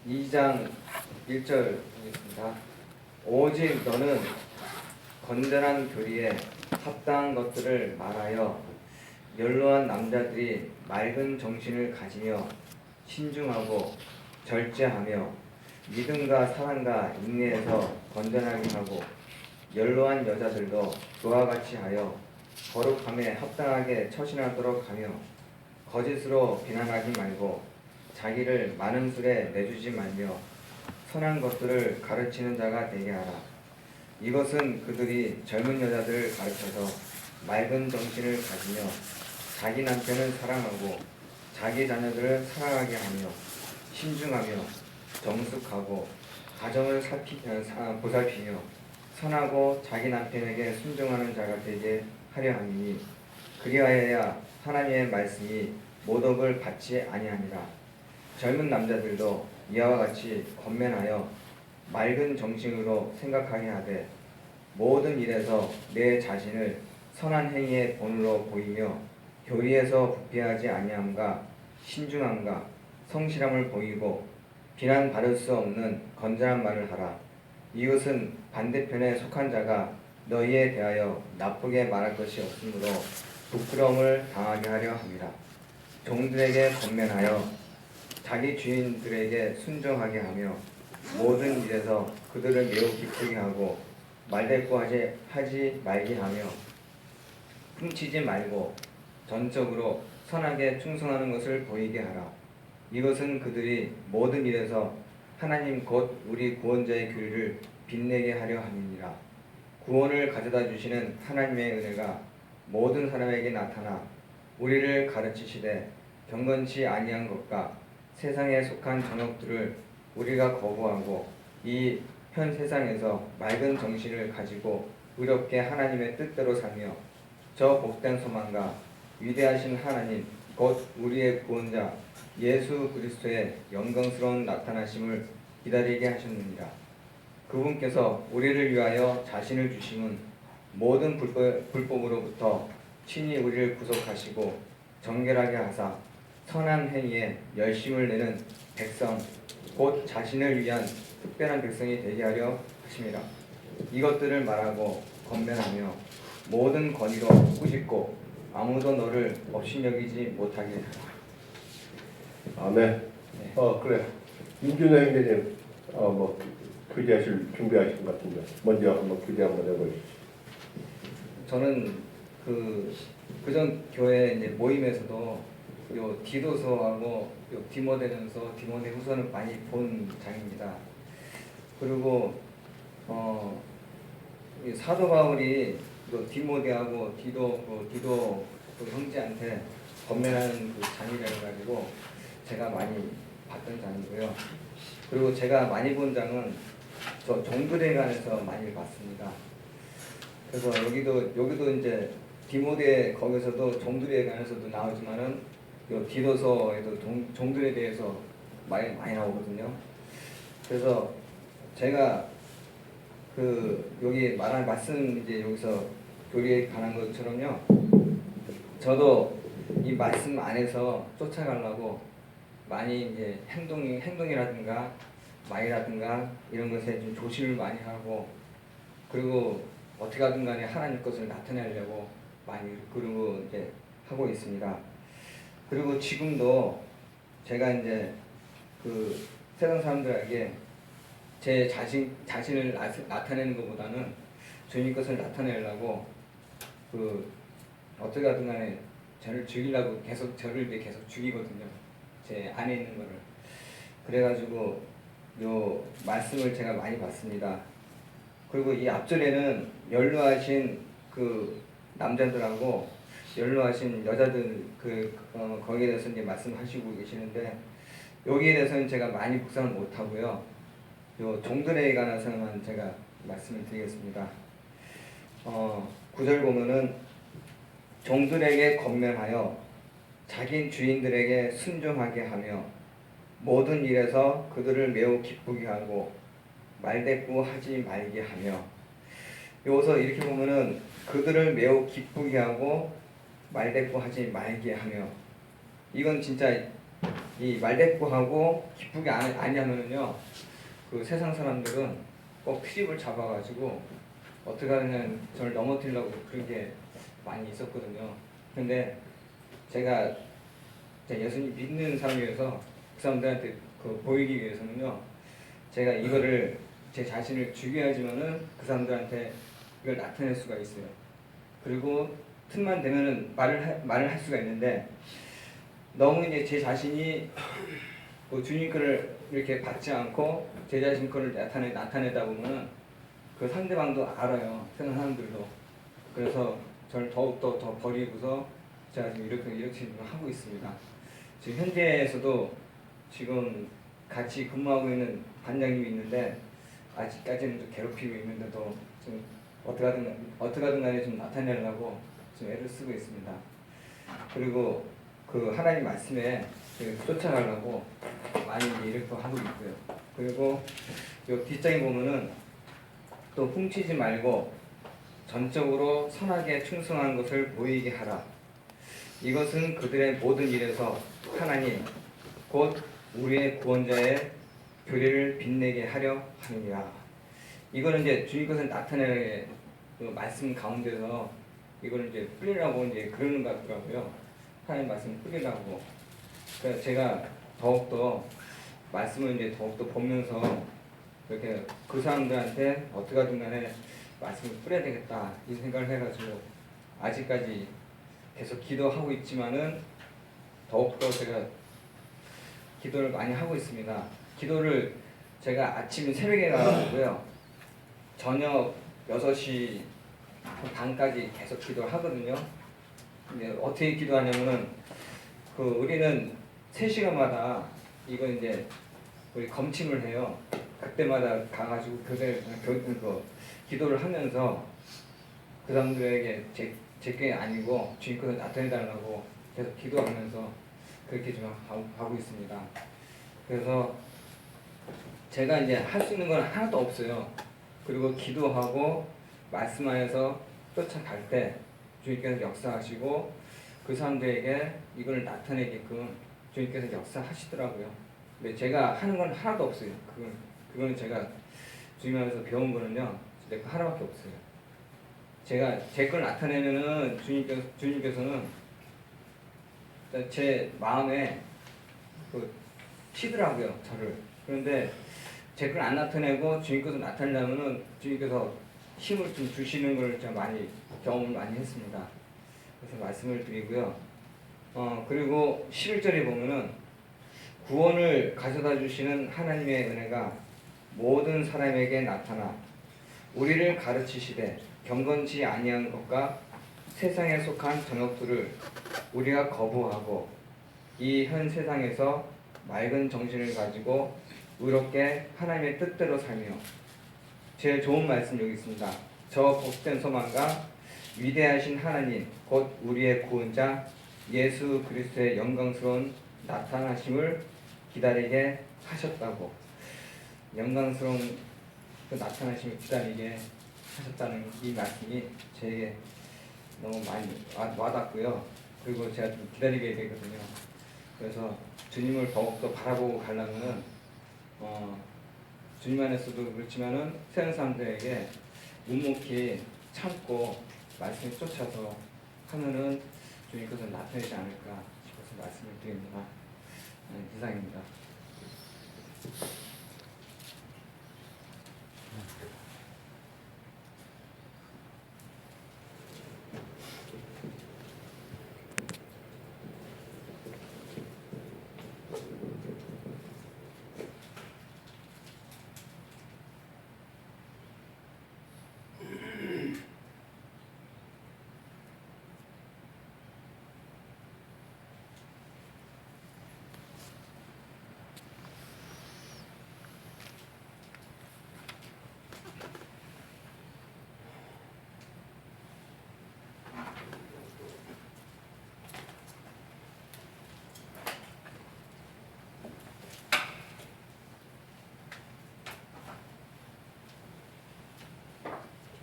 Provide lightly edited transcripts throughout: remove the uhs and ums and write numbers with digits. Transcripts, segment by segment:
2장 1절이겠습니다. 오직 너는 건전한 교리에 합당한 것들을 말하여 연로한 남자들이 맑은 정신을 가지며 신중하고 절제하며 믿음과 사랑과 인내에서 건전하게 하고 연로한 여자들도 그와 같이 하여 거룩함에 합당하게 처신하도록 하며 거짓으로 비난하지 말고 자기를 많은 술에 내주지 말며 선한 것들을 가르치는 자가 되게 하라. 이것은 그들이 젊은 여자들을 가르쳐서 맑은 정신을 가지며 자기 남편을 사랑하고 자기 자녀들을 사랑하게 하며 신중하며 정숙하고 가정을 보살피며 선하고 자기 남편에게 순종하는 자가 되게 하려 함이니 그리하여야 하나님의 말씀이 모독을 받지 아니하니라. 젊은 남자들도 이와 같이 권면하여 맑은 정신으로 생각하게 하되 모든 일에서 내 자신을 선한 행위의 본으로 보이며 교리에서 부패하지 아니함과 신중함과 성실함을 보이고 비난받을 수 없는 건전한 말을 하라. 이것은 반대편에 속한 자가 너희에 대하여 나쁘게 말할 것이 없으므로 부끄러움을 당하게 하려 함이라. 종들에게 권면하여 자기 주인들에게 순종하게 하며 모든 일에서 그들을 매우 기쁘게 하고 말대꾸하지 말게 하며 훔치지 말고 전적으로 선하게 충성하는 것을 보이게 하라. 이것은 그들이 모든 일에서 하나님 곧 우리 구원자의 교리를 빛내게 하려 함이니라. 구원을 가져다 주시는 하나님의 은혜가 모든 사람에게 나타나 우리를 가르치시되 경건치 아니한 것과 세상에 속한 정욕들을 우리가 거부하고 이 현 세상에서 맑은 정신을 가지고 의롭게 하나님의 뜻대로 살며 저 복된 소망과 위대하신 하나님 곧 우리의 구원자 예수 그리스도의 영광스러운 나타나심을 기다리게 하셨느니라. 그분께서 우리를 위하여 자신을 주심은 모든 불법으로부터 친히 우리를 구속하시고 정결하게 하사 선한 행위에 열심을 내는 백성 곧 자신을 위한 특별한 백성이 되게 하려 하심이라. 이것들을 말하고 권면하며 모든 권위로 꾸짖고 아무도 너를 업신여기지 못하게 하라. 아멘. 네. 그래. 윤준호 형제님, 교제하실 준비하신 것 같은데 먼저 한번 교제 한번 해보시죠. 저는 그전 교회 이제 모임에서도 요 디도서하고 요 디모데전서, 디모데후서는 많이 본 장입니다. 그리고 이 사도 바울이 요 디모데하고 디도 형제한테 권면하는 그 장이라 가지고 제가 많이 봤던 장이고요. 그리고 제가 많이 본 장은 저 종들에 관해서 많이 봤습니다. 그래서 여기도 이제 디모데 거기서도 종들에 관해서도 나오지만은 요 디도서에도 종들에 대해서 많이 나오거든요. 그래서 제가 여기 말한 말씀 이제 여기서 교리에 관한 것처럼요. 저도 이 말씀 안에서 쫓아가려고 많이 이제 행동이라든가 말이라든가 이런 것에 좀 조심을 많이 하고 그리고 어떻게 하든 간에 하나님 것을 나타내려고 많이 그러고 이제 하고 있습니다. 그리고 지금도 제가 이제 세상 사람들에게 제 자신을 나타내는 것보다는 주님 것을 나타내려고 어떻게 하든 간에 저를 죽이려고 저를 계속 죽이거든요. 제 안에 있는 거를. 그래가지고 요 말씀을 제가 많이 봤습니다. 그리고 이 앞절에는 연로하신 남자들하고 연로하신 여자들 거기에 대해서 이제 말씀하시고 계시는데 여기에 대해서는 제가 많이 묵상을 못 하고요. 요 종들에 관해서만 제가 말씀을 드리겠습니다. 9절 보면은 종들에게 권면하여 자기 주인들에게 순종하게 하며 모든 일에서 그들을 매우 기쁘게 하고 말대꾸하지 말게 하며 여기서 이렇게 보면은 그들을 매우 기쁘게 하고 말대꾸하지 말게 하며 이건 진짜 이 말대꾸하고 기쁘게 안 하면은요, 그 세상 사람들은 꼭 트집을 잡아가지고 어떻게 하면 저를 넘어뜨리려고 그런 게 많이 있었거든요. 근데 제가 예수님 믿는 사람이어서 그 사람들한테 보이기 위해서는요, 제가 이거를 제 자신을 죽여야지만은 그 사람들한테 이걸 나타낼 수가 있어요. 그리고 틈만 되면은 말을 할 수가 있는데, 너무 이제 제 자신이 뭐 주님 거를 이렇게 받지 않고 제 자신 거를 나타내다 보면은 그 상대방도 알아요. 세상 사람들도. 그래서 저를 더욱더 더 버리고서 제가 지금 이렇게 지금 하고 있습니다. 지금 현재에서도 지금 같이 근무하고 있는 반장님이 있는데, 아직까지는 좀 괴롭히고 있는데도 좀 어떻게 하든 간에 좀 나타내려고 좀 애를 쓰고 있습니다. 그리고 그 하나님 말씀에 쫓아가려고 많이 이렇게 하고 있고요. 그리고 요 뒷장에 보면은 또 훔치지 말고 전적으로 선하게 충성한 것을 보이게 하라. 이것은 그들의 모든 일에서 하나님 곧 우리의 구원자의 교리를 빛내게 하려 함이라. 이거는 이제 주님 것을 나타내는 그 말씀 가운데서 이거를 이제 뿌리라고 이제 그러는 것 같더라고요. 하나님 말씀 뿌리라고. 그래서 제가 더욱더 말씀을 이제 더욱더 보면서 이렇게 그 사람들한테 어떻게 하든 간에 말씀을 뿌려야 되겠다 이 생각을 해가지고 아직까지 계속 기도하고 있지만은 더욱더 제가 기도를 많이 하고 있습니다. 기도를 제가 아침 새벽에 가고요. 저녁 6시 반까지 계속 기도를 하거든요. 근데 어떻게 기도하냐면은 우리는 3시간마다 이거 이제 우리 검침을 해요. 그때마다 가가지고 기도를 하면서 그 사람들에게 제게 아니고 주님 것을 나타내달라고 계속 기도하면서 그렇게 좀 하고 있습니다. 그래서 제가 이제 할 수 있는 건 하나도 없어요. 그리고 기도하고 말씀 안에서 쫓아갈 때 주님께서 역사하시고 그 사람들에게 이걸 나타내게끔 주님께서 역사하시더라고요. 근데 제가 하는 건 하나도 없어요. 그건 제가 주님 안에서 배운 거는요, 내 거 하나밖에 없어요. 제가 제 걸 나타내면은 주님께서는 제 마음에 치더라고요, 저를. 그런데 제 걸 안 나타내고 주님 것을 나타내려면은 주님께서 힘을 좀 주시는 걸 제가 많이 경험을 많이 했습니다. 그래서 말씀을 드리고요. 그리고 11절에 보면은 구원을 가져다 주시는 하나님의 은혜가 모든 사람에게 나타나 우리를 가르치시되 경건치 아니한 것과 세상에 속한 정욕들을 우리가 거부하고 이 현 세상에서 맑은 정신을 가지고 의롭게 하나님의 뜻대로 살며. 제일 좋은 말씀 여기 있습니다. 저 복된 소망과 위대하신 하나님 곧 우리의 구원자 예수 그리스도의 영광스러운 나타나심을 기다리게 하셨다고. 영광스러운 그 나타나심을 기다리게 하셨다는 이 말씀이 제게 너무 많이 와닿고요. 그리고 제가 좀 기다리게 되거든요. 그래서 주님을 더욱더 바라보고 가려면은 주님 안에서도 그렇지만은 세상 사람들에게 묵묵히 참고 말씀에 쫓아서 하면은 주님께서 나타내지 않을까 싶어서 말씀을 드립니다. 이상입니다.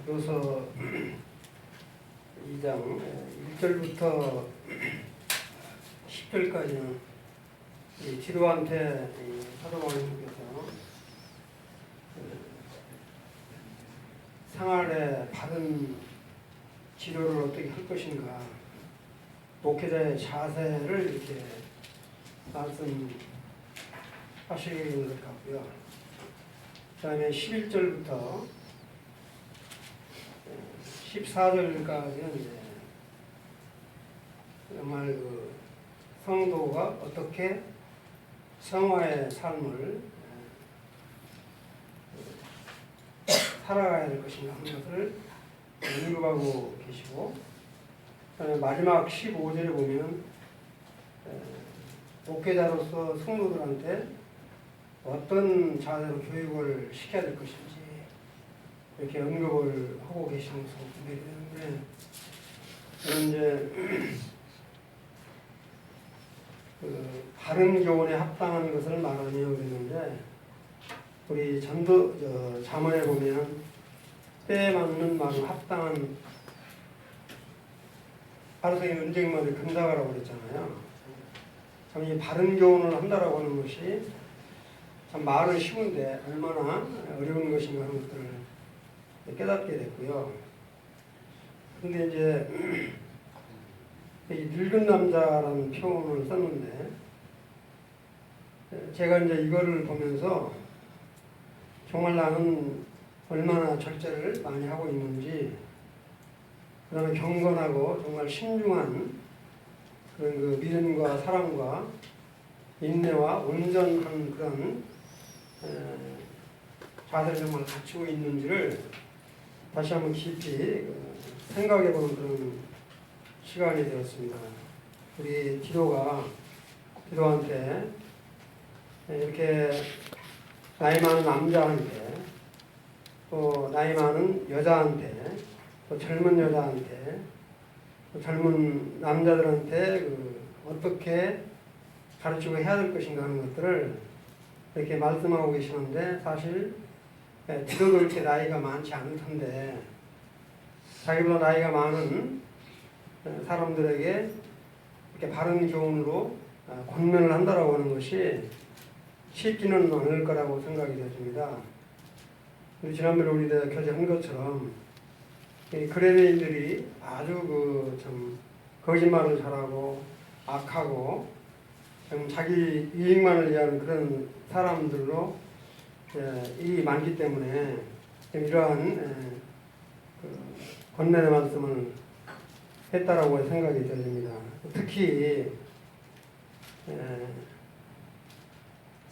그래서 2장 1절부터 10절까지는 이 디도한테 이 사도 바울님께서 생활에 바른 지도를 어떻게 할 것인가, 목회자의 자세를 이렇게 말씀하시는 것 같고요. 그 다음에 11절부터 14절까지는 이제 정말 그 성도가 어떻게 성화의 삶을 살아가야 될 것인가 하는 것을 언급하고 계시고, 그다음에 마지막 15절에 보면 목회자로서 성도들한테 어떤 자세로 교육을 시켜야 될 것인지 이렇게 언급을 하고 계시는 것을 보게 되는데, 저는 이제 그 바른 교훈에 합당한 것을 말하며 그랬는데, 우리 잠언에 보면 때에 맞는 말은 합당한 바르게 은쟁말을 금다가라고 그랬잖아요. 참 이 바른 교훈을 한다라고 하는 것이 참 말은 쉬운데 얼마나 어려운 것인가 하는 것들을 깨닫게 됐고요. 근데 이제 이 늙은 남자라는 표현을 썼는데, 제가 이제 이거를 보면서 정말 나는 얼마나 절제를 많이 하고 있는지, 그다음에 경건하고 정말 신중한 그런 그 믿음과 사랑과 인내와 온전한 그런 자세를 정말 갖추고 있는지를 다시 한번 깊이 생각해보는 그런 시간이 되었습니다. 우리 디도한테 이렇게 나이 많은 남자한테, 또 나이 많은 여자한테, 또 젊은 여자한테, 또 젊은 남자들한테 어떻게 가르치고 해야 될 것인가 하는 것들을 이렇게 말씀하고 계시는데, 사실 디도도 이렇게 나이가 많지 않을 텐데 자기보다 나이가 많은 사람들에게 이렇게 바른 교훈으로 권면을 한다라고 하는 것이 쉽지는 않을 거라고 생각이 되어집니다. 지난번에 우리가 교제한 것처럼 그레네인들이 아주 참 거짓말을 잘하고 악하고 좀 자기 이익만을 위한 그런 사람들로 일이 많기 때문에 이러한 권면의 말씀을 했다라고 생각이 되어집니다. 특히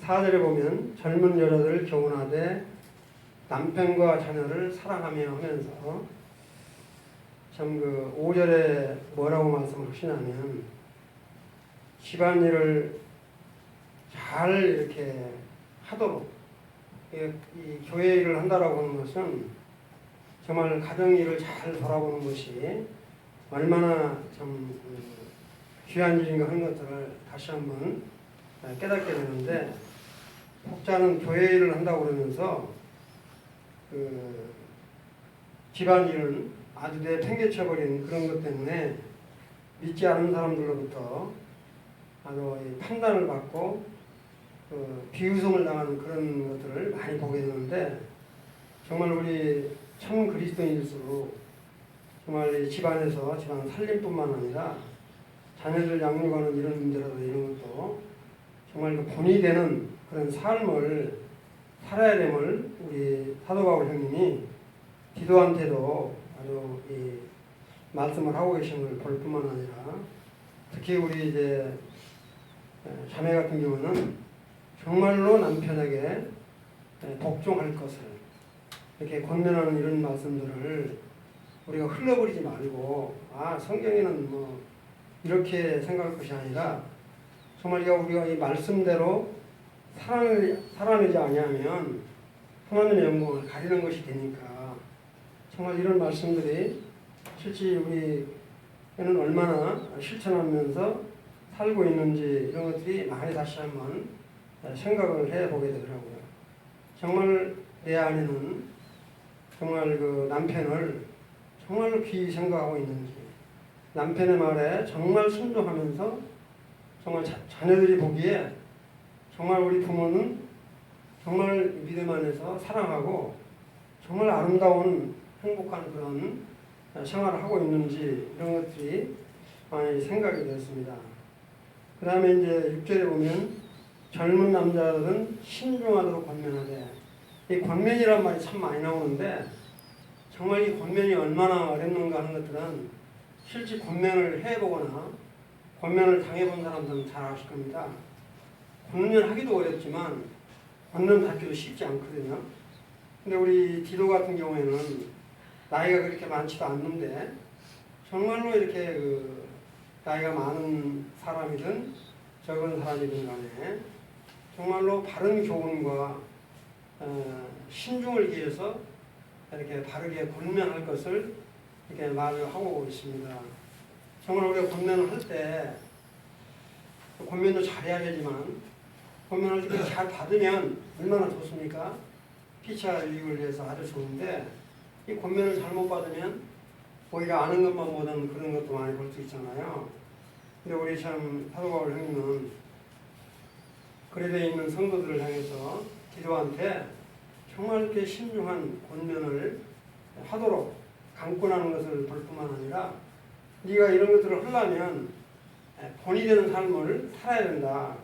4절에 보면 젊은 여자들을 교훈하되 남편과 자녀를 사랑하며 하면서, 참 5절에 뭐라고 말씀을 하시냐면, 집안일을 잘 이렇게 하도록, 이 교회 일을 한다라고 하는 것은 정말 가정일을 잘 돌아보는 것이 얼마나 참 귀한 일인가 하는 것들을 다시 한번 깨닫게 되는데, 혹자는 교회 일을 한다고 그러면서 집안일은 아주 내팽개쳐버린 그런 것 때문에 믿지 않은 사람들로부터 아주 판단을 받고 비웃음을 당하는 그런 것들을 많이 보게 되는데, 정말 우리 참 그리스도인일수록 정말 이 집안에서 집안 살림뿐만 아니라 자녀들 양육하는 이런 문제라도 이런 것도 정말 본이 되는 그런 삶을 살아야 됨을 우리 사도 바울 형님이 디도한테도 아주 이 말씀을 하고 계신 걸 볼 뿐만 아니라, 특히 우리 이제 자매 같은 경우는 정말로 남편에게 복종할 것을 이렇게 권면하는 이런 말씀들을 우리가 흘러버리지 말고, 성경에는 뭐 이렇게 생각할 것이 아니라 정말 우리가 이 말씀대로 살아내지 아니하면 하나님의 영광을 가리는 것이 되니까, 정말 이런 말씀들이 실제 우리는 얼마나 실천하면서 살고 있는지 이런 것들이 많이 다시 한번 생각을 해보게 되더라고요. 정말 내 안에는 정말 남편을 정말로 귀히 생각하고 있는지, 남편의 말에 정말 순종하면서 정말 자녀들이 보기에 정말 우리 부모는 정말 믿음 안에서 사랑하고 정말 아름다운 행복한 그런 생활을 하고 있는지 이런 것들이 많이 생각이 되었습니다. 그 다음에 이제 6절에 보면 젊은 남자들은 신중하도록 권면하되, 이 권면이란 말이 참 많이 나오는데 정말 이 권면이 얼마나 어렵는가 하는 것들은 실제 권면을 해보거나 권면을 당해본 사람들은 잘 아실 겁니다. 권면하기도 어렵지만 권면 받기도 쉽지 않거든요. 근데 우리 디도 같은 경우에는 나이가 그렇게 많지도 않는데 정말로 이렇게 나이가 많은 사람이든 적은 사람이든 간에 정말로 바른 교훈과 신중을 기해서 이렇게 바르게 권면할 것을 이렇게 말을 하고 있습니다. 정말 우리가 권면을 할 때 권면도 잘해야 되지만 권면을 이렇게 잘 받으면 얼마나 좋습니까? 피차 유익을 위해서 아주 좋은데 이 권면을 잘못 받으면 오히려 아는 것만 보는 그런 것도 많이 볼 수 있잖아요. 근데 우리 참 사도 바울 형님은 그레드에 있는 성도들을 향해서 디도한테 정말 이렇게 신중한 권면을 하도록 강권하는 것을 볼 뿐만 아니라 네가 이런 것들을 하려면 본이 되는 삶을 살아야 된다.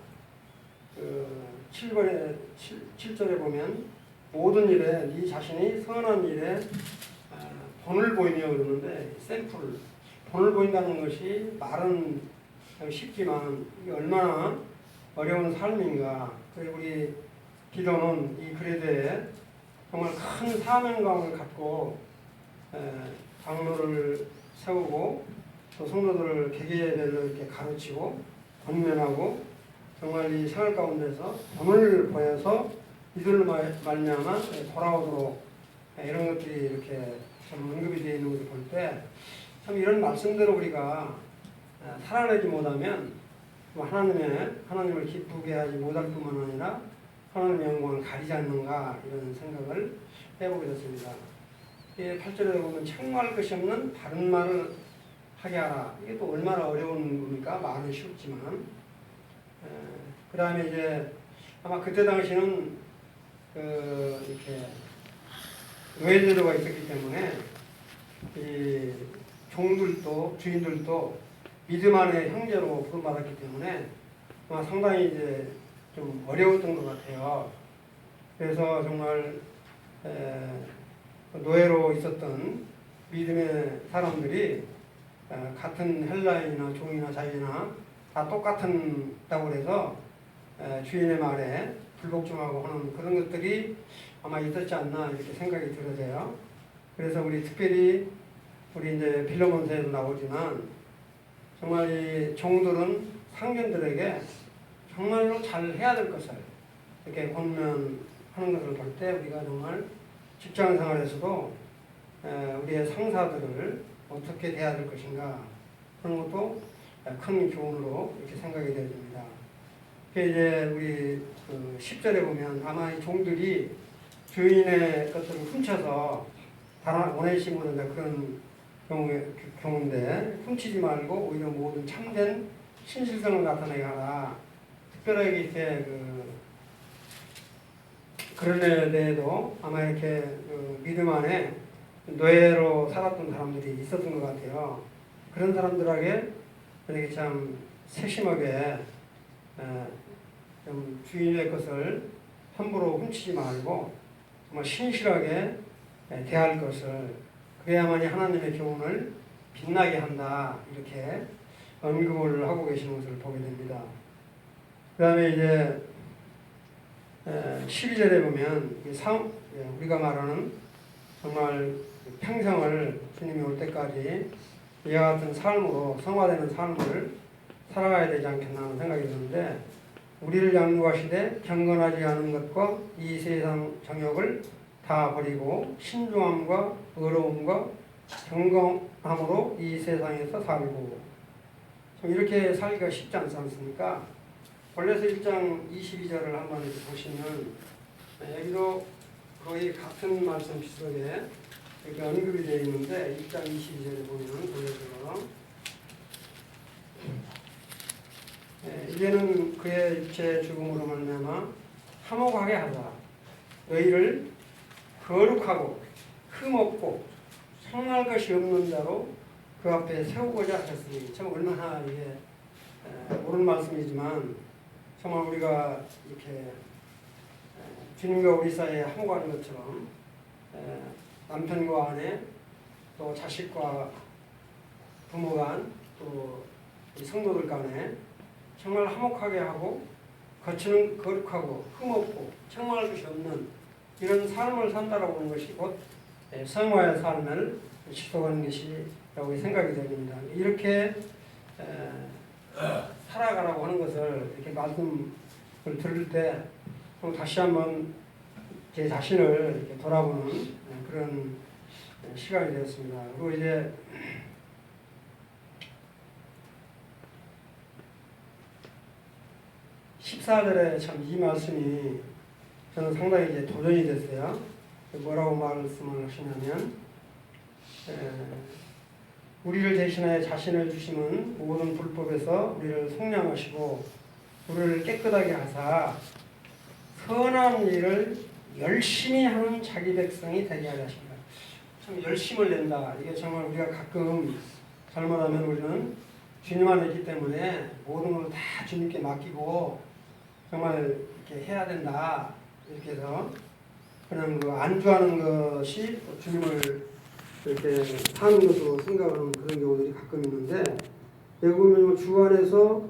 7절에 보면 모든 일에 네 자신이 선한 일에 본을 보이며 그러는데 샘플, 본을 보인다는 것이 말은 쉽지만 이게 얼마나 어려운 삶인가. 그리고 우리 디도는 이 그레드에 정말 큰 사명감을 갖고 장로를 세우고 또 성도들을 개개별로 이렇게 가르치고 권면하고 정말 이 생활 가운데서 본을 보여서 이들로 말미암아 돌아오도록 이런 것들이 이렇게 좀 언급이 되어 있는 것을 볼 때 참 이런 말씀대로 우리가 살아내지 못하면 하나님을 기쁘게 하지 못할 뿐만 아니라 하나님의 영광을 가리지 않는가 이런 생각을 해보게 됐습니다. 8절에 보면 책망할 것이 없는 바른 말을 하게 하라. 이게 또 얼마나 어려운 겁니까? 말은 쉽지만 그 다음에 이제 아마 그때 당시는 이렇게 노예제도가 있었기 때문에 이 종들도 주인들도 믿음 안의 형제로 부름받았기 때문에 아마 상당히 이제 좀 어려웠던 것 같아요. 그래서 정말 노예로 있었던 믿음의 사람들이 같은 헬라인이나 종이나 자유나 다 똑같다고 해서 주인의 말에 불복종하고 하는 그런 것들이 아마 있었지 않나 이렇게 생각이 들어져요. 그래서 우리 특별히 우리 이제 빌레몬서에도 나오지만 정말 이 종들은 상견들에게 정말로 잘 해야 될 것을 이렇게 권면하는 것을 볼 때 우리가 정말 직장 생활에서도 우리의 상사들을 어떻게 대해야 될 것인가 그런 것도 큰 교훈으로 이렇게 생각이 되어집니다. 이제 우리 10절에 보면 아마 이 종들이 주인의 것들을 훔쳐서 오네시모는 그런 경우인데 훔치지 말고 오히려 모든 참된 신실성을 나타내게 하라. 특별하게 이렇게 그런 데 대해도 아마 이렇게 믿음 안에 노예로 살았던 사람들이 있었던 것 같아요. 그런 사람들에게 이렇게 참 세심하게 좀 주인의 것을 함부로 훔치지 말고 정말 신실하게 대할 것을 그래야만이 하나님의 교훈을 빛나게 한다 이렇게 언급을 하고 계시는 것을 보게 됩니다. 그 다음에 이제 12절에 보면 우리가 말하는 정말 평생을 주님이 올 때까지 이와 같은 삶으로 성화되는 삶을 살아가야 되지 않겠나 하는 생각이 드는데 우리를 양육하시되 경건하지 않은 것과 이 세상 정욕을 다 버리고 신중함과 의로움과 경건함으로 이 세상에서 살고 이렇게 살기가 쉽지 않지 않습니까? 골로새 1장 22절을 한번 보시면 여기도 거의 같은 말씀 비슷하게 이렇게 언급이 되어 있는데 1장 22절에 보면 골로새가 이제는 그의 육체 죽음으로 말미암아 화목하게 하라. 너희를 거룩하고 흠없고 성날 것이 없는 자로 그 앞에 세우고자 하셨으니, 참 얼마나 이게 옳은 말씀이지만 정말 우리가 이렇게 주님과 우리 사이에 화목하는 것처럼 남편과 아내, 또 자식과 부모 간, 또 우리 성도들 간에 정말 화목하게 하고 거치는 거룩하고 흠없고 책망할 것이 없는 이런 삶을 산다라고 하는 것이 곧 성화의 삶을 지속하는 것이라고 생각이 됩니다. 이렇게 살아가라고 하는 것을 이렇게 말씀을 들을 때 다시 한번 제 자신을 이렇게 돌아보는 그런 시간이 되었습니다. 그리고 이제 14절에 참 이 말씀이 저는 상당히 이제 도전이 됐어요. 뭐라고 말씀을 하시냐면, 우리를 대신하여 자신을 주심은 모든 불법에서 우리를 속량하시고 우리를 깨끗하게 하사 선한 일을 열심히 하는 자기 백성이 되게 하셨습니다. 참 열심을 낸다. 이게 정말 우리가 가끔 잘못하면 우리는 주님 안에 있기 때문에 모든 걸 다 주님께 맡기고 정말 이렇게 해야 된다. 이렇게 해서 그냥 그 안주하는 것이 주님을 이렇게 사는 것으로 생각하는 그런 경우들이 가끔 있는데, 여기 보면 주 안에서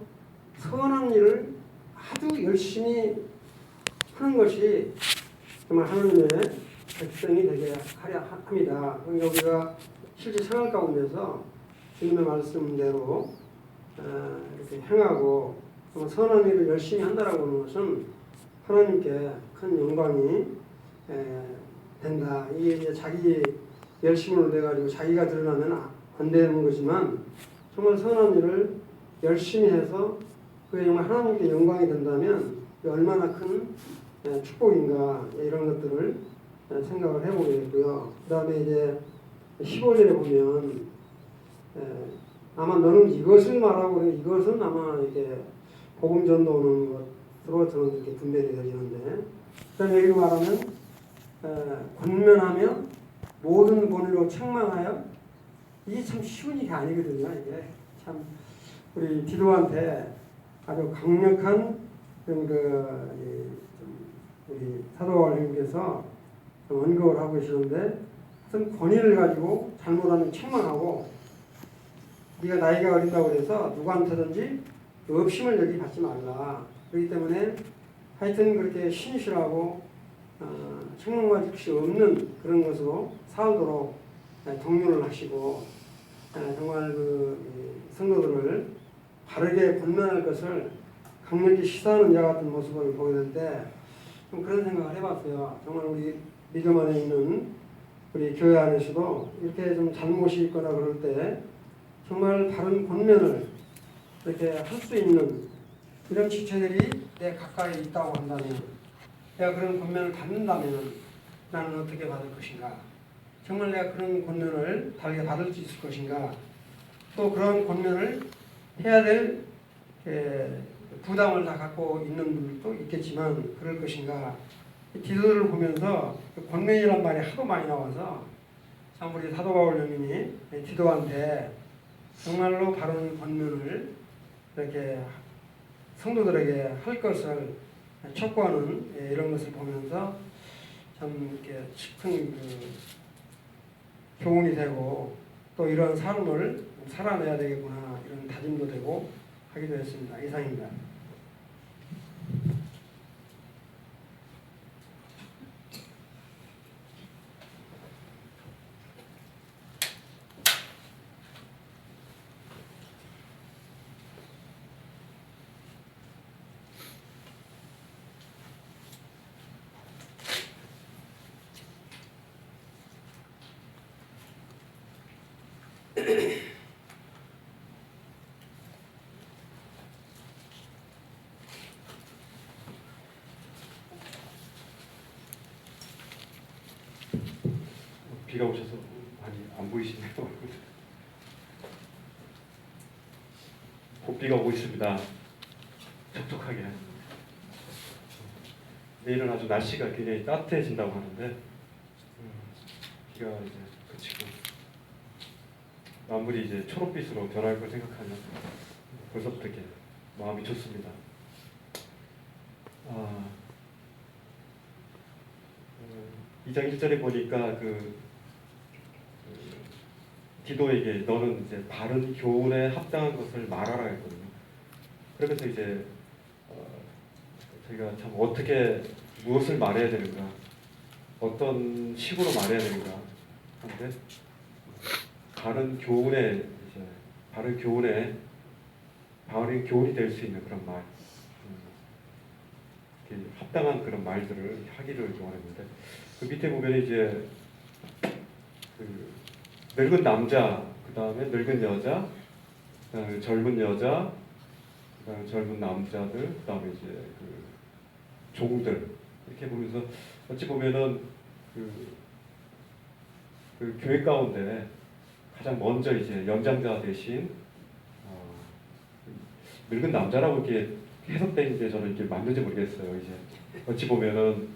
선한 일을 아주 열심히 하는 것이 정말 하나님의 백성이 되게 하려 합니다. 그러니까 우리가 실제 생활 가운데서 주님의 말씀대로 이렇게 행하고 선한 일을 열심히 한다라고 하는 것은 하나님께 큰 영광이 된다. 이게 이제 자기 열심을 내가지고 자기가 드러나면 안 되는 거지만, 정말 선한 일을 열심히 해서 그게 정말 하나님께 영광이 된다면 얼마나 큰 축복인가, 이런 것들을 생각을 해보게 되고요. 그 다음에 이제 15절에 보면 아마 너는 이것을 말하고, 이것은 아마 이게 복음 전도하는 것으로 저는 이렇게 분별이 되지는데, 그다음에 여기 말하면 권면하며 모든 권위로 책망하여, 이게 참 쉬운 일이 아니거든요. 이게 참 우리 디도한테 아주 강력한 그런 우리 사도 바울님께서 언급을 하고 계시는데, 어떤 권위를 가지고 잘못하면 책망하고, 네가 나이가 어린다고 해서 누구한테든지 업심을 여기 받지 말라. 그렇기 때문에 하여튼 그렇게 신실하고 책망받을 것이 없는 그런 것으로 살도록 독려를 하시고, 정말 그 성도들을 바르게 권면할 것을 강력히 시사하는 자 같은 모습을 보게 될 때 좀 그런 생각을 해봤어요. 정말 우리 믿음 안에 있는 우리 교회 안에서도 이렇게 좀 잘못이 있거나 그럴 때 정말 바른 권면을 이렇게 할 수 있는 이런 지체들이 내 가까이 있다고 한다면, 내가 그런 권면을 받는다면 나는 어떻게 받을 것인가? 정말 내가 그런 권면을 달게 받을 수 있을 것인가? 또 그런 권면을 해야 될 부담을 다 갖고 있는 분들도 있겠지만 그럴 것인가? 디도를 보면서 권면이란 말이 하도 많이 나와서 참 우리 사도 바울 형님이 디도한테 정말로 바른 권면을 이렇게 성도들에게 할 것을 촉구하는 이런 것을 보면서 참 이렇게 큰 교훈이 되고, 또 이런 삶을 살아내야 되겠구나, 이런 다짐도 되고 하기도 했습니다. 이상입니다. 비가 오셔서 많이 안 보이시네요. 곧 비가 오고 있습니다. 촉촉하게. 내일은 아주 날씨가 굉장히 따뜻해진다고 하는데 비가 이제 그치고 만물이 이제 초록빛으로 변할 걸 생각하면 벌써부터 이렇게 마음이 좋습니다. 2장 1절에 보니까 디도에게 너는 이제 바른 교훈에 합당한 것을 말하라 했거든요. 그러면서 이제 저희가 참 어떻게 무엇을 말해야 되는가, 어떤 식으로 말해야 되는가 하는데 바른 교훈에 바른 교훈이 될 수 있는 그런 말, 이렇게 합당한 그런 말들을 하기를 원했는데 그 밑에 보면 이제 늙은 남자, 그 다음에 늙은 여자, 그 다음에 젊은 여자, 그 다음에 젊은 남자들, 그 다음에 이제 종들 이렇게 보면서 어찌 보면은 그 교회 가운데 가장 먼저 이제 연장자 대신 늙은 남자라고 이렇게 해석되는데 저는 이게 맞는지 모르겠어요. 이제 어찌 보면은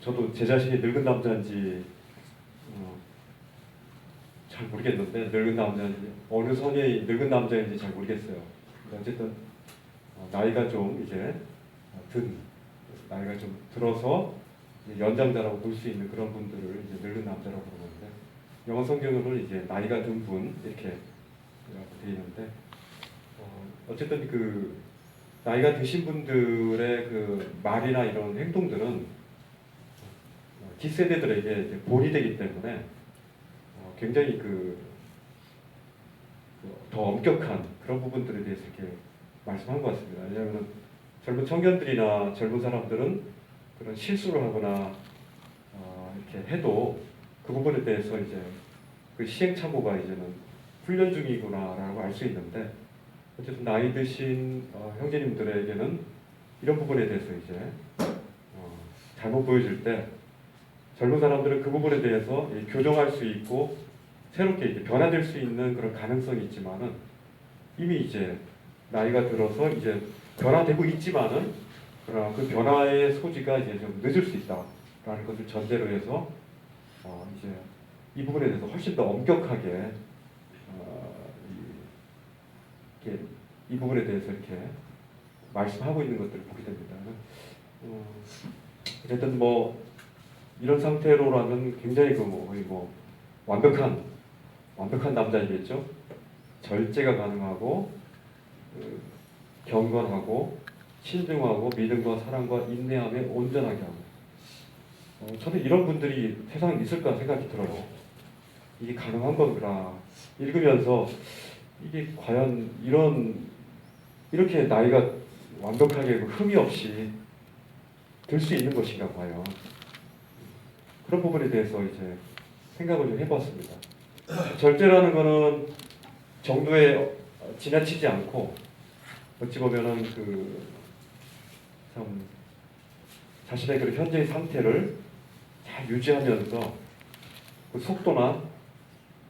저도 제 자신이 늙은 남자인지 잘 모르겠는데 늙은 남자인지 어느 선이 늙은 남자인지 잘 모르겠어요. 어쨌든 나이가 좀 이제 나이가 좀 들어서 연장자라고 볼 수 있는 그런 분들을 이제 늙은 남자라고 부르는데 영어 성경으로는 이제 나이가 든 분 이렇게 되어 있는데 어쨌든 나이가 드신 분들의 말이나 이런 행동들은 뒷세대들에게 이제 본이 되기 때문에 굉장히 더 엄격한 그런 부분들에 대해서 이렇게 말씀한 것 같습니다. 왜냐하면 젊은 청년들이나 젊은 사람들은 그런 실수를 하거나 이렇게 해도 그 부분에 대해서 이제 그 시행착오가 이제는 훈련 중이구나라고 알 수 있는데 어쨌든 나이 드신 형제님들에게는 이런 부분에 대해서 이제 잘못 보여질 때 젊은 사람들은 그 부분에 대해서 교정할 수 있고 새롭게 이제 변화될 수 있는 그런 가능성이 있지만은 이미 이제 나이가 들어서 이제 변화되고 있지만은 그러나 그 변화의 소지가 이제 좀 늦을 수 있다라는 것을 전제로 해서 이제 이 부분에 대해서 훨씬 더 엄격하게 이렇게 이 부분에 대해서 이렇게 말씀하고 있는 것들을 보게 됩니다. 어쨌든 뭐 이런 상태로라면 굉장히 거의 완벽한 남자이겠죠. 절제가 가능하고 경건하고 신중하고 믿음과 사랑과 인내함에 온전하게 하고 저는 이런 분들이 세상에 있을까 생각이 들어요. 이게 가능한 건가 읽으면서 이게 과연 이렇게 나이가 완벽하게 흠이 없이 들 수 있는 것인가 과연 그런 부분에 대해서 이제 생각을 좀 해봤습니다. 절제라는 거는 정도에 지나치지 않고 어찌 보면은 참 자신의 그 현재의 상태를 잘 유지하면서 그 속도나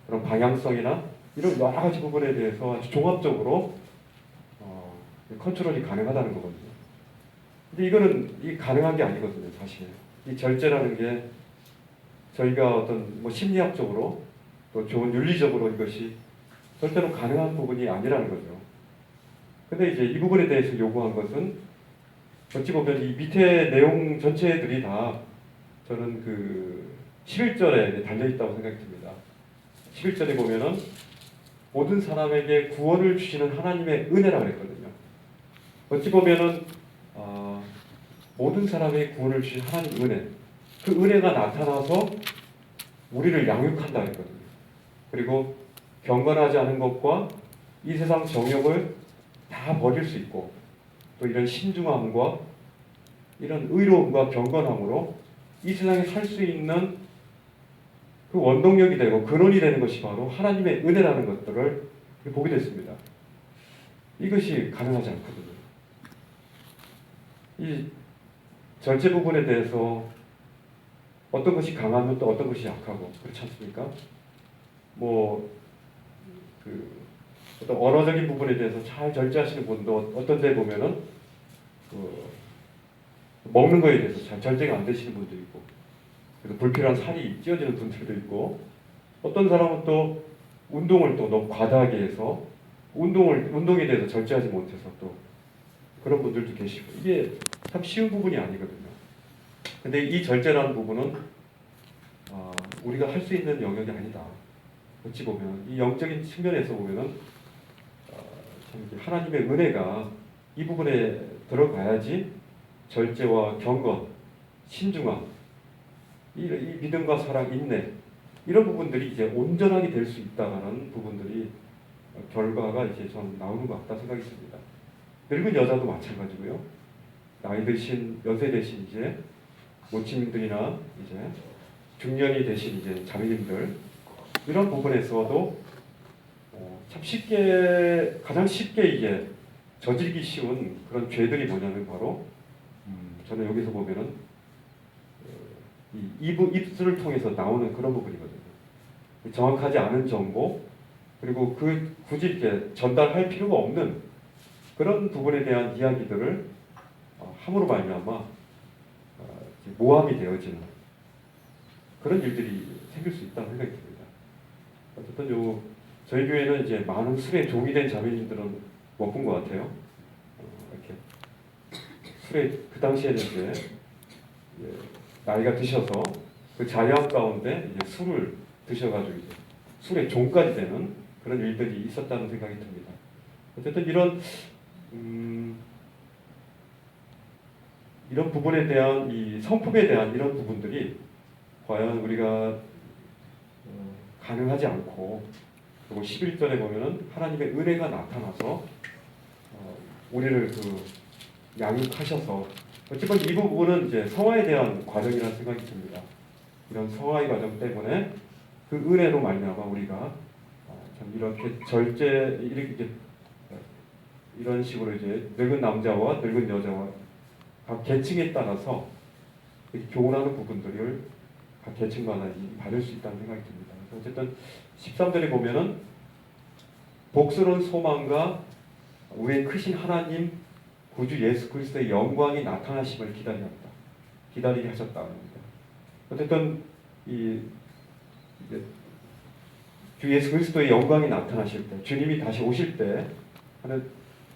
그런 방향성이나 이런 여러 가지 부분에 대해서 아주 종합적으로 컨트롤이 가능하다는 거거든요. 근데 이게 가능한 게 아니거든요, 사실. 이 절제라는 게 저희가 어떤 심리학적으로 또 좋은 윤리적으로 이것이 절대로 가능한 부분이 아니라는 거죠. 근데 이제 이 부분에 대해서 요구한 것은 어찌 보면 이 밑에 내용 전체들이 다 저는 11절에 달려있다고 생각이 듭니다. 11절에 보면은 모든 사람에게 구원을 주시는 하나님의 은혜라고 했거든요. 어찌 보면은 모든 사람에게 구원을 주신 하나님의 은혜, 그 은혜가 나타나서 우리를 양육한다 했거든요. 그리고 경건하지 않은 것과 이 세상 정욕을 다 버릴 수 있고 또 이런 신중함과 이런 의로움과 경건함으로 이 세상에 살 수 있는 그 원동력이 되고 근원이 되는 것이 바로 하나님의 은혜라는 것들을 보게 됐습니다. 이것이 가능하지 않거든요. 이 절제 부분에 대해서 어떤 것이 강하면 또 어떤 것이 약하고 그렇지 않습니까? 어떤 언어적인 부분에 대해서 잘 절제하시는 분도 어떤 데 보면은 먹는 거에 대해서 잘 절제가 안 되시는 분도 있고, 그래서 불필요한 살이 찌어지는 분들도 있고, 어떤 사람은 또 운동을 또 너무 과다하게 해서 운동에 대해서 절제하지 못해서 또 그런 분들도 계시고, 이게 참 쉬운 부분이 아니거든요. 근데 이 절제라는 부분은 우리가 할 수 있는 영역이 아니다. 어찌 보면 이 영적인 측면에서 보면은 참 하나님의 은혜가 이 부분에 들어가야지 절제와 경건, 신중함, 이 믿음과 사랑, 인내 이런 부분들이 이제 온전하게 될 수 있다는 부분들이 결과가 이제 좀 나오는 것 같다 생각이 듭니다. 늙은 여자도 마찬가지고요. 나이 드신 연세 되신 이제 모친들이나 이제 중년이 되신 이제 자매님들 이런 부분에서도 참 쉽게 가장 쉽게 이제 저지르기 쉬운 그런 죄들이 뭐냐면 바로 저는 여기서 보면은 이 입술을 통해서 나오는 그런 부분이거든요. 정확하지 않은 정보 그리고 굳이 이렇게 전달할 필요가 없는 그런 부분에 대한 이야기들을 함으로 말미암아 모함이 되어지는 그런 일들이 생길 수 있다는 생각이 듭니다. 어쨌든 저희 교회는 이제 많은 술에 종이 된 자매님들은 못 본 것 같아요. 이렇게 술에 그 당시에는 이제 나이가 드셔서 그 자유함 가운데 이제 술을 드셔가지고 이제 술의 종까지 되는 그런 일들이 있었다는 생각이 듭니다. 어쨌든 이런 부분에 대한 이 성품에 대한 이런 부분들이 과연 우리가 가능하지 않고 그리고 11절에 보면은 하나님의 은혜가 나타나서 우리를 양육하셔서 어쨌든 이 부분은 이제 성화에 대한 과정이라는 생각이 듭니다. 이런 성화의 과정 때문에 그 은혜로 말미암아 우리가 참 이렇게 이런 식으로 이제 늙은 남자와 늙은 여자와 각 계층에 따라서 교훈하는 부분들을 각 계층마다 받을 수 있다는 생각이 듭니다. 어쨌든 13절에 보면은 복스러운 소망과 우리의 크신 하나님 구주 예수 그리스도의 영광이 나타나심을 기다리게 하셨다는 겁니다. 어쨌든 주 예수 그리스도의 영광이 나타나실 때, 주님이 다시 오실 때 하는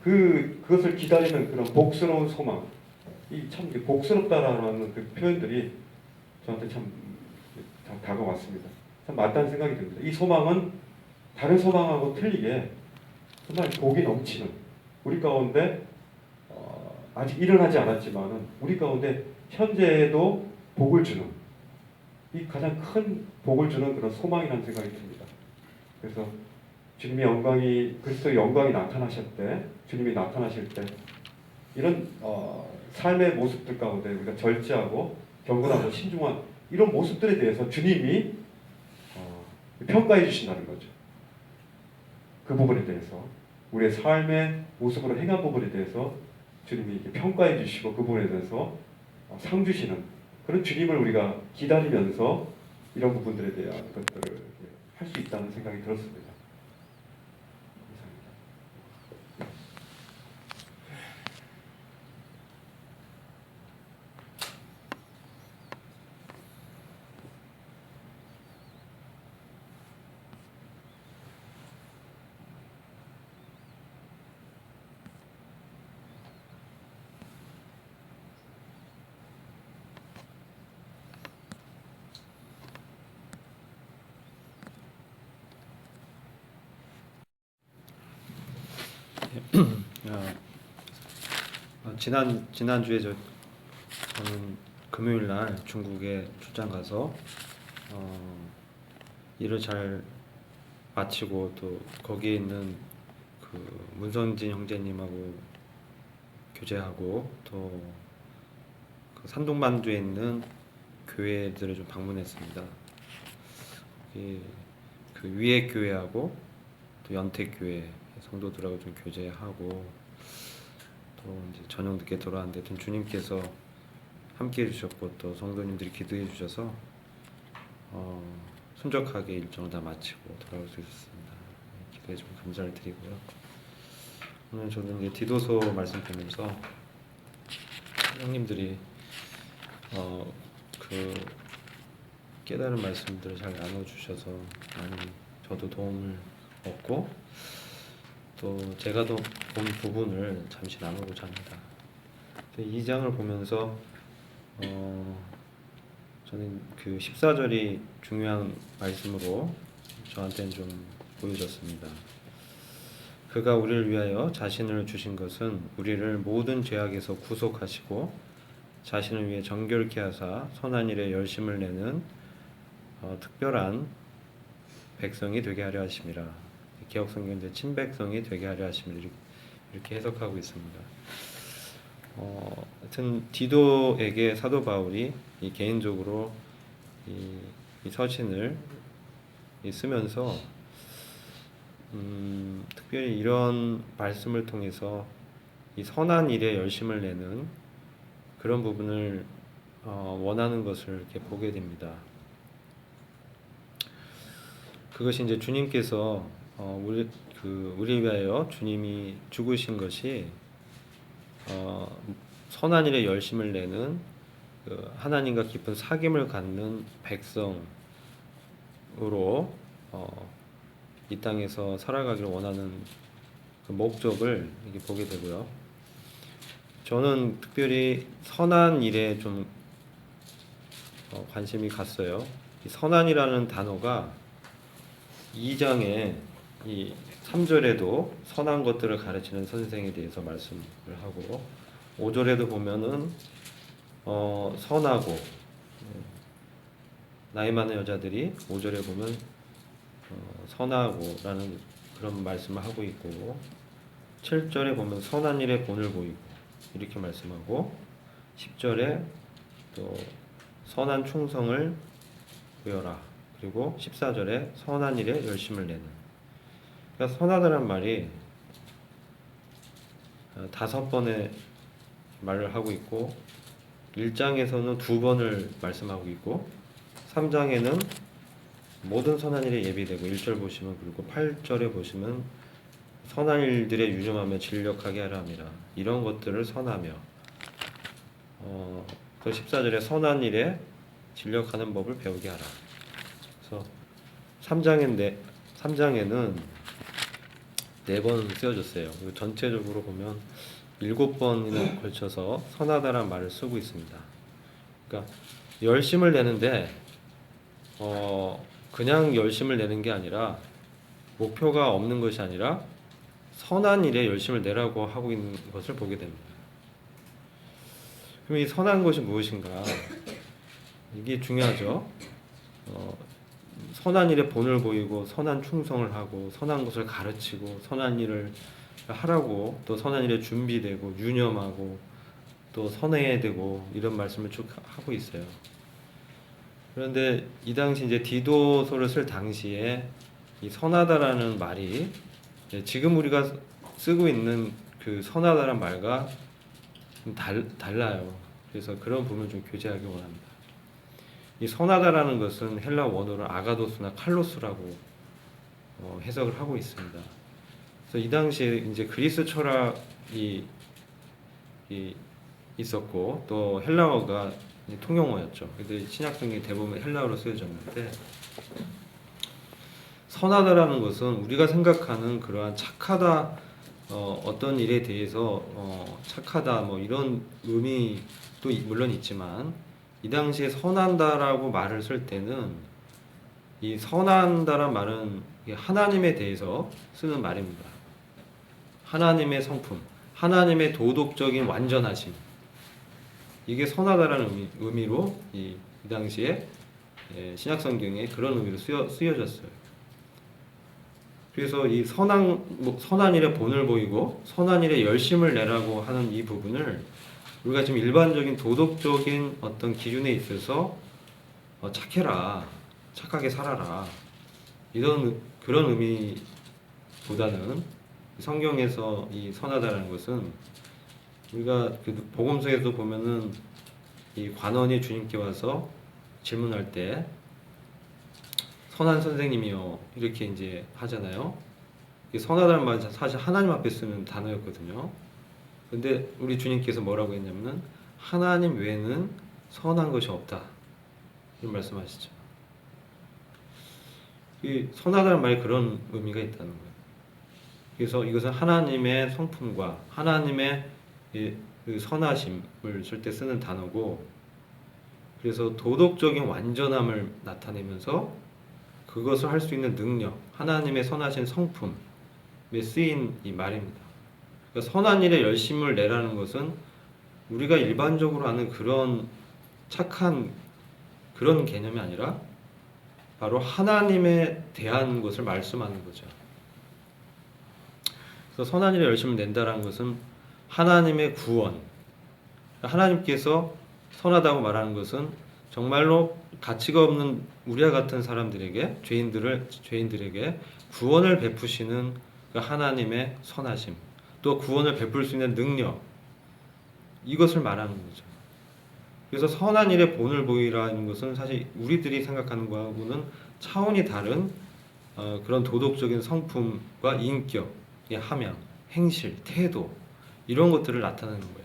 그것을 기다리는 그런 복스러운 소망, 참 복스럽다라는 그 표현들이 저한테 참 다가왔습니다. 참 맞다는 생각이 듭니다. 이 소망은 다른 소망하고 틀리게 정말 복이 넘치는 우리 가운데 아직 일어나지 않았지만은 우리 가운데 현재에도 복을 주는 이 가장 큰 복을 주는 그런 소망이라는 생각이 듭니다. 그래서 주님의 영광이 그리스도의 영광이 주님이 나타나실 때 이런 삶의 모습들 가운데 우리가 절제하고 경건하고 신중한 이런 모습들에 대해서 주님이 평가해 주신다는 거죠. 그 부분에 대해서 우리의 삶의 모습으로 행한 부분에 대해서 주님이 평가해 주시고 그 부분에 대해서 상 주시는 그런 주님을 우리가 기다리면서 이런 부분들에 대한 것들을 할 수 있다는 생각이 들었습니다. 지난주에 저는 금요일 날 중국에 출장 가서 일을 잘 마치고 또 거기에 있는 그 문성진 형제님하고 교제하고 또 그 산동만두에 있는 교회들을 좀 방문했습니다. 그 위에 교회하고 또 연택 교회 성도들하고 좀 교제하고 또 이제 저녁 늦게 돌아왔는데 주님께서 함께 해주셨고 또 성도님들이 기도해 주셔서 순적하게 일정을 다 마치고 돌아올 수 있었습니다. 기도해 주면 감사를 드리고요. 오늘 저는 이제 디도서 말씀 보면서 형님들이 그 깨달은 말씀들을 잘 나눠주셔서 많이 저도 도움을 얻고 또 제가 본 부분을 잠시 나누고자 합니다. 이 장을 보면서 저는 그 14절이 중요한 말씀으로 저한테는 좀 보여졌습니다. 그가 우리를 위하여 자신을 주신 것은 우리를 모든 죄악에서 구속하시고 자신을 위해 정결케 하사 선한 일에 열심을 내는 특별한 백성이 되게 하려 하심이라. 개역성경에 친백성이 되게 하려 하심이라 이렇게 해석하고 있습니다. 하여튼 디도에게 사도 바울이 개인적으로 이 서신을 쓰면서 특별히 이런 말씀을 통해서 이 선한 일에 열심을 내는 그런 부분을 원하는 것을 이렇게 보게 됩니다. 그것이 이제 주님께서 우리 위하여 주님이 죽으신 것이 선한 일에 열심을 내는 하나님과 깊은 사귐을 갖는 백성으로 이 땅에서 살아가기를 원하는 그 목적을 이렇게 보게 되고요. 저는 특별히 선한 일에 좀 관심이 갔어요. 이 선한이라는 단어가 2장에 이 3절에도 선한 것들을 가르치는 선생에 대해서 말씀을 하고 5절에도 보면은 선하고 나이 많은 여자들이 5절에 보면 선하고라는 그런 말씀을 하고 있고 7절에 보면 선한 일에 본을 보이고 이렇게 말씀하고 10절에 또 선한 충성을 보여라. 그리고 14절에 선한 일에 열심을 내는. 그러니까 선하다는 말이 5번의 말을 하고 있고 1장에서는 2번을 말씀하고 있고 3장에는 모든 선한 일에 예비되고 1절 보시면 그리고 8절에 보시면 선한 일들에 유념하며 진력하게 하라 합니다. 이런 것들을 선하며 또 14절에 선한 일에 진력하는 법을 배우게 하라. 그래서 3장에는 4번 쓰여졌어요. 그리고 전체적으로 보면 7번이나 걸쳐서 선하다라는 말을 쓰고 있습니다. 그러니까 열심을 내는데 그냥 열심을 내는 게 아니라 목표가 없는 것이 아니라 선한 일에 열심을 내라고 하고 있는 것을 보게 됩니다. 그럼 이 선한 것이 무엇인가? 이게 중요하죠. 선한 일에 본을 보이고 선한 충성을 하고 선한 것을 가르치고 선한 일을 하라고 또 선한 일에 준비되고 유념하고 또 선해되고 이런 말씀을 쭉 하고 있어요. 그런데 이 당시 이제 디도서를 쓸 당시에 이 선하다라는 말이 지금 우리가 쓰고 있는 그 선하다라는 말과 좀 달라요. 그래서 그런 부분을 좀 교제하기 원합니다. 이 선하다라는 것은 헬라 원어로 아가도스나 칼로스라고 해석을 하고 있습니다. 그래서 이 당시에 이제 그리스 철학이 있었고 또 헬라어가 통용어였죠. 그래서 신약성경이 대부분 헬라어로 쓰여졌는데 선하다라는 것은 우리가 생각하는 그러한 착하다 어떤 일에 대해서 착하다 뭐 이런 의미도 물론 있지만 이 당시에 선한다라고 말을 쓸 때는 이 선한다란 말은 하나님에 대해서 쓰는 말입니다. 하나님의 성품, 하나님의 도덕적인 완전하심 이게 선하다라는 의미로 이 당시에 신약성경에 그런 의미로 쓰여졌어요. 그래서 이 선한 일에 본을 보이고 선한 일에 열심을 내라고 하는 이 부분을 우리가 지금 일반적인 도덕적인 어떤 기준에 있어서 착해라, 착하게 살아라 이런 그런 의미보다는 성경에서 이 선하다라는 것은 우리가 그 복음서에도 보면은 이 관원이 주님께 와서 질문할 때 선한 선생님이요 이렇게 이제 하잖아요. 선하다는 말은 사실 하나님 앞에 쓰는 단어였거든요. 근데 우리 주님께서 뭐라고 했냐면은 하나님 외에는 선한 것이 없다. 이런 말씀하시죠. 이 선하다는 말이 그런 의미가 있다는 거예요. 그래서 이것은 하나님의 성품과 하나님의 그 선하심을 쓸 때 쓰는 단어고, 그래서 도덕적인 완전함을 나타내면서 그것을 할 수 있는 능력, 하나님의 선하신 성품에 쓰인 이 말입니다. 그러니까 선한 일에 열심을 내라는 것은 우리가 일반적으로 아는 그런 착한 그런 개념이 아니라 바로 하나님에 대한 것을 말씀하는 거죠. 그래서 선한 일에 열심을 낸다는 것은 하나님의 구원, 하나님께서 선하다고 말하는 것은 정말로 가치가 없는 우리와 같은 사람들에게, 죄인들에게 구원을 베푸시는 그 하나님의 선하심, 또 구원을 베풀 수 있는 능력, 이것을 말하는 거죠. 그래서 선한 일에 본을 보이라는 것은 사실 우리들이 생각하는 것하고는 차원이 다른 그런 도덕적인 성품과 인격의 함양, 행실, 태도, 이런 것들을 나타내는 거예요.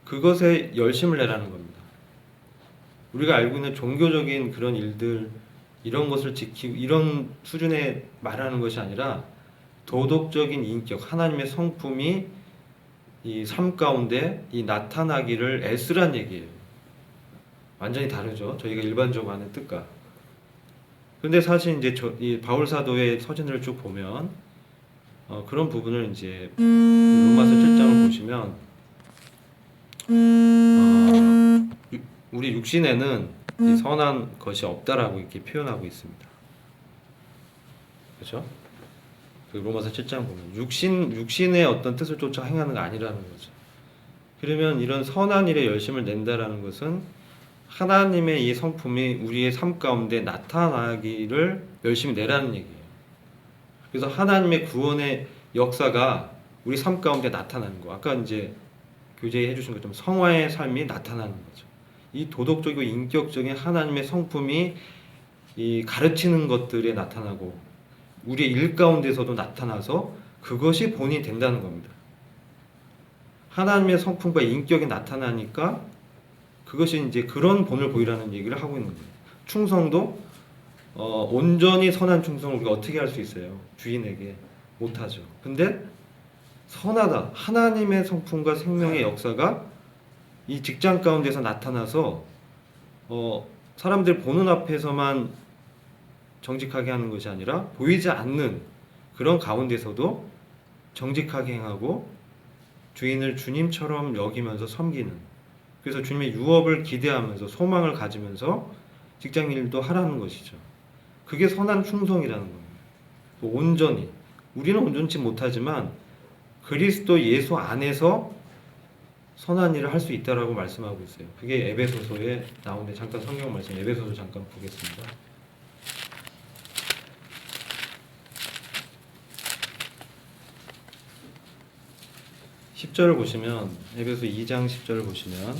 그것에 열심을 내라는 겁니다. 우리가 알고 있는 종교적인 그런 일들, 이런 것을 지키고 이런 수준에 말하는 것이 아니라 도덕적인 인격, 하나님의 성품이 이 삶 가운데 이 나타나기를 애쓰란 얘기예요. 완전히 다르죠. 저희가 일반적으로 아는 뜻과. 근데 사실 이제 이 바울 사도의 서신을 쭉 보면 그런 부분을 이제 로마서 7장을 보시면 우리 육신에는 이 선한 것이 없다라고 이렇게 표현하고 있습니다. 그렇죠? 그 로마서 7장 보면 육신의 어떤 뜻을 쫓아 행하는 게 아니라는 거죠. 그러면 이런 선한 일에 열심을 낸다라는 것은 하나님의 이 성품이 우리의 삶 가운데 나타나기를 열심히 내라는 얘기예요. 그래서 하나님의 구원의 역사가 우리 삶 가운데 나타나는 거. 아까 이제 교제해 주신 것처럼 성화의 삶이 나타나는 거죠. 이 도덕적이고 인격적인 하나님의 성품이 이 가르치는 것들에 나타나고 우리의 일 가운데서도 나타나서 그것이 본이 된다는 겁니다. 하나님의 성품과 인격이 나타나니까 그것이 이제 그런 본을 보이라는 얘기를 하고 있는 거예요. 충성도 온전히 선한 충성을 우리가 어떻게 할 수 있어요? 주인에게 못하죠. 근데 선하다, 하나님의 성품과 생명의 역사가 이 직장 가운데서 나타나서 사람들 보는 앞에서만 정직하게 하는 것이 아니라 보이지 않는 그런 가운데서도 정직하게 행하고 주인을 주님처럼 여기면서 섬기는, 그래서 주님의 유업을 기대하면서 소망을 가지면서 직장 일도 하라는 것이죠. 그게 선한 충성이라는 겁니다. 온전히, 우리는 온전치 못하지만 그리스도 예수 안에서 선한 일을 할 수 있다라고 말씀하고 있어요. 그게 에베소서에 나오는데 잠깐 성경 말씀 에베소서 잠깐 보겠습니다. 10절을 보시면, 에베소 2장 10절을 보시면,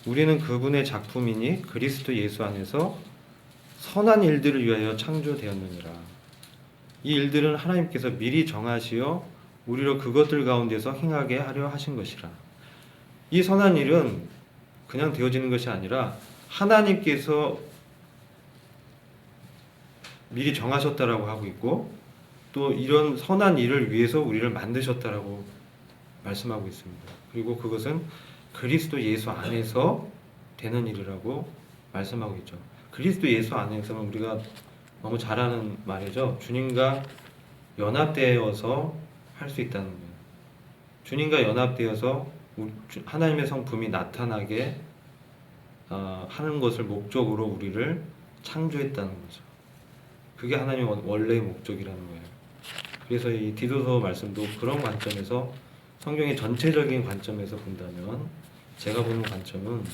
우리는 그분의 작품이니 그리스도 예수 안에서 선한 일들을 위하여 창조되었느니라. 이 일들은 하나님께서 미리 정하시어 우리로 그것들 가운데서 행하게 하려 하신 것이라. 이 선한 일은 그냥 되어지는 것이 아니라 하나님께서 미리 정하셨다라고 하고 있고, 또 이런 선한 일을 위해서 우리를 만드셨다라고 말씀하고 있습니다. 그리고 그것은 그리스도 예수 안에서 되는 일이라고 말씀하고 있죠. 그리스도 예수 안에서는 우리가 너무 잘 아는 말이죠. 주님과 연합되어서 할 수 있다는 거예요. 주님과 연합되어서 하나님의 성품이 나타나게 하는 것을 목적으로 우리를 창조했다는 거죠. 그게 하나님의 원래의 목적이라는 거예요. 그래서 이 디도서 말씀도 그런 관점에서, 성경의 전체적인 관점에서 본다면, 제가 보는 관점은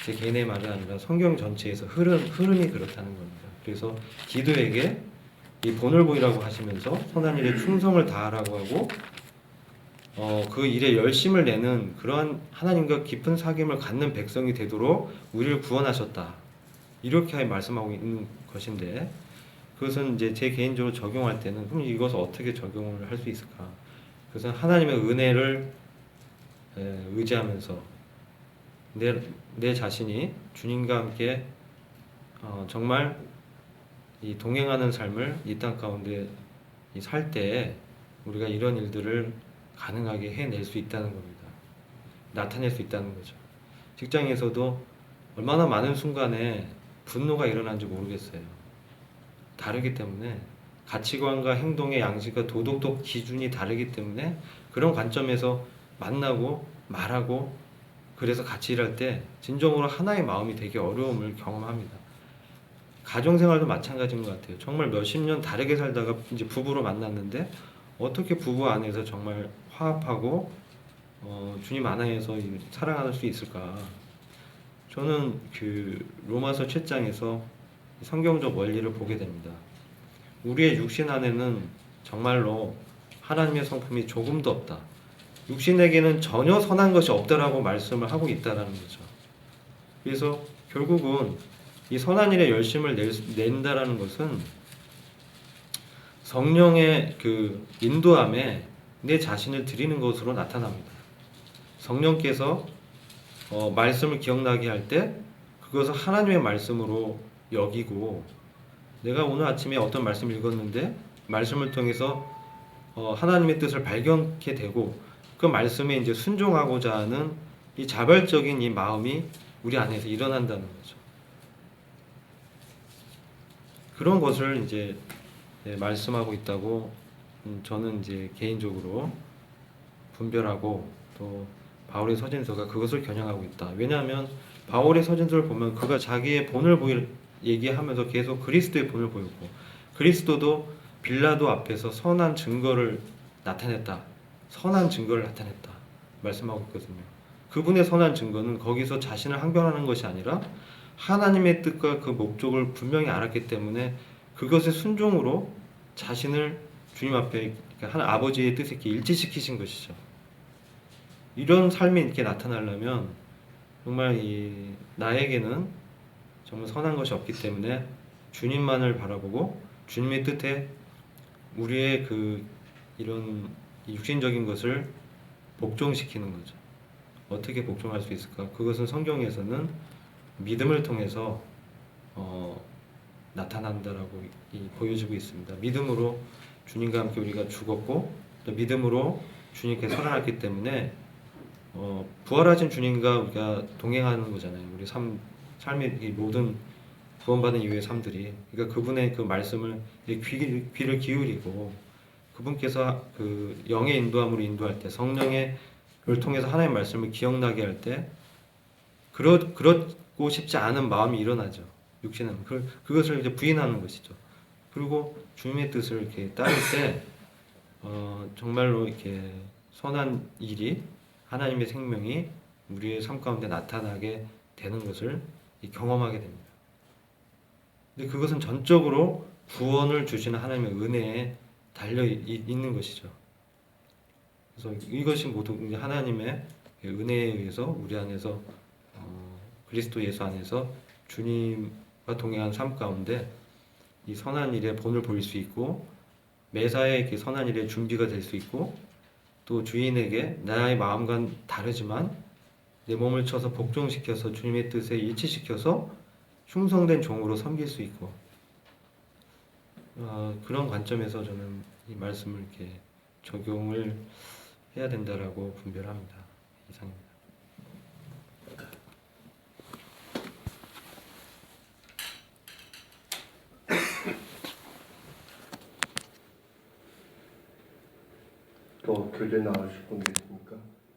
제 개인의 말이 아니라 성경 전체에서 흐름이 그렇다는 겁니다. 그래서 기도에게 이 본을 보이라고 하시면서 선한 일에 충성을 다하라고 하고, 그 일에 열심을 내는 그러한 하나님과 깊은 사귐을 갖는 백성이 되도록 우리를 구원하셨다, 이렇게 말씀하고 있는 것인데, 그것은 이제 제 개인적으로 적용할 때는 그럼 이것을 어떻게 적용을 할 수 있을까? 그것은 하나님의 은혜를 의지하면서 내 자신이 주님과 함께 정말 이 동행하는 삶을 이 땅 가운데 살 때 우리가 이런 일들을 가능하게 해낼 수 있다는 겁니다. 나타낼 수 있다는 거죠. 직장에서도 얼마나 많은 순간에 분노가 일어난지 모르겠어요. 다르기 때문에 가치관과 행동의 양식과 도덕적 기준이 다르기 때문에 그런 관점에서 만나고 말하고 그래서 같이 일할 때 진정으로 하나의 마음이 되게 어려움을 경험합니다. 가정생활도 마찬가지인 것 같아요. 정말 몇십 년 다르게 살다가 이제 부부로 만났는데 어떻게 부부 안에서 정말 화합하고 주님 안에서 사랑할 수 있을까? 저는 그 로마서 7장에서 성경적 원리를 보게 됩니다. 우리의 육신 안에는 정말로 하나님의 성품이 조금도 없다. 육신에게는 전혀 선한 것이 없다라고 말씀을 하고 있다라는 거죠. 그래서 결국은 이 선한 일에 열심을 낸다라는 것은 성령의 그 인도함에 내 자신을 드리는 것으로 나타납니다. 성령께서 말씀을 기억나게 할 때 그것을 하나님의 말씀으로 여기고 내가 오늘 아침에 어떤 말씀을 읽었는데 말씀을 통해서 하나님의 뜻을 발견하게 되고 그 말씀에 이제 순종하고자 하는 이 자발적인 이 마음이 우리 안에서 일어난다는 거죠. 그런 것을 이제 말씀하고 있다고 저는 이제 개인적으로 분별하고 또 바울의 서신서가 그것을 겨냥하고 있다. 왜냐하면 바울의 서신서를 보면 그가 자기의 본을 얘기하면서 계속 그리스도의 본을 보였고 그리스도도 빌라도 앞에서 선한 증거를 나타냈다. 선한 증거를 나타냈다. 말씀하고 있거든요. 그분의 선한 증거는 거기서 자신을 항변하는 것이 아니라 하나님의 뜻과 그 목적을 분명히 알았기 때문에 그것의 순종으로 자신을 주님 앞에 하나님 아버지의 뜻에 이렇게 일치시키신 것이죠. 이런 삶이 이렇게 나타나려면 정말 나에게는 정말 선한 것이 없기 때문에 주님만을 바라보고 주님의 뜻에 우리의 그 이런 육신적인 것을 복종시키는 거죠. 어떻게 복종할 수 있을까? 그것은 성경에서는 믿음을 통해서 나타난다라고 보여지고 있습니다. 믿음으로 주님과 함께 우리가 죽었고 또 믿음으로 주님께 살아났기 때문에 부활하신 주님과 우리가 동행하는 거잖아요. 우리 삶의 이 모든 구원받은 이후의 삶들이 그러니까 그분의 그 말씀을 귀를 기울이고 그분께서 그 영의 인도함으로 인도할 때 성령의 를 통해서 하나님의 말씀을 기억나게 할 때 그렇고 싶지 않은 마음이 일어나죠. 육신은 그것을 이제 부인하는 것이죠. 그리고 주님의 뜻을 이렇게 따를 때 정말로 이렇게 선한 일이 하나님의 생명이 우리의 삶 가운데 나타나게 되는 것을 경험하게 됩니다. 근데 그것은 전적으로 구원을 주시는 하나님의 은혜에 달려 있는 것이죠. 그래서 이것이 모두 하나님의 은혜에 의해서 우리 안에서 그리스도 예수 안에서 주님과 동행한 삶 가운데 이 선한 일에 본을 보일 수 있고 매사에 이렇게 선한 일에 준비가 될 수 있고 또 주인에게 나의 마음과는 다르지만 내 몸을 쳐서 복종시켜서 주님의 뜻에 일치시켜서 충성된 종으로 섬길 수 있고 그런 관점에서 저는 이 말씀을 이렇게 적용을 해야 된다라고 분별합니다. 이상입니다. 또 교재 나오실 분 계십니까?